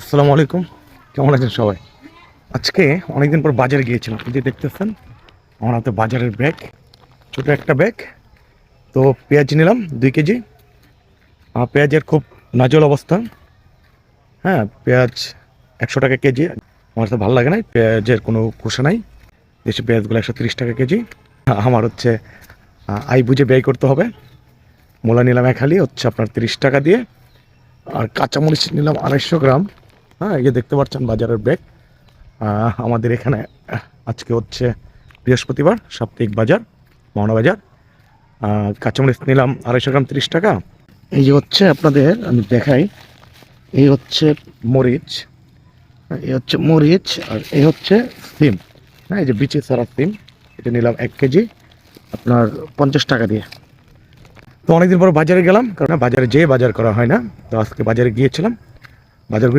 আসসালামু আলাইকুম, কেমন আছেন সবাই? আজকে অনেকদিন পর বাজারে গিয়েছিলাম। এই যে দেখতেছেন আমার হাতে বাজারের ব্যাগ, ছোট একটা ব্যাগ। তো পেঁয়াজ নিলাম 2 কেজি। পেঁয়াজের খুব নাজল অবস্থা। হ্যাঁ, পেঁয়াজ 100 টাকা কেজি। আমার তো ভালো লাগে না, পেঁয়াজের কোনো খোসা নাই। দেশি পেঁয়াজগুলো 130 টাকা কেজি। আমার হচ্ছে আয় বুঝে ব্যয় করতে হবে। মূলা নিলাম 1 হালি, হচ্ছে আপনার 30 টাকা দিয়ে। আর কাঁচামরিচ নিলাম 250 গ্রাম। হ্যাঁ, এই যে দেখতে পাচ্ছেন বাজারের ব্যাগ। আমাদের এখানে আজকে হচ্ছে বৃহস্পতিবার, সাপ্তাহিক বাজার, মহানা বাজার। কাঁচামরিচ নিলাম 250 গ্রাম, 30 টাকা। এই যে হচ্ছে আপনাদের আমি দেখাই, এই হচ্ছে মরিচ, এই হচ্ছে মরিচ, আর এই হচ্ছে সিম। হ্যাঁ, এই যে বিচি সারা সিম, এটা নিলাম 1 কেজি, আপনার 50 টাকা দিয়ে। তো অনেকদিন পর বাজারে গেলাম, কারণ বাজারে যেয়ে বাজার করা হয় না। তো আজকে বাজারে গিয়েছিলাম, বাজার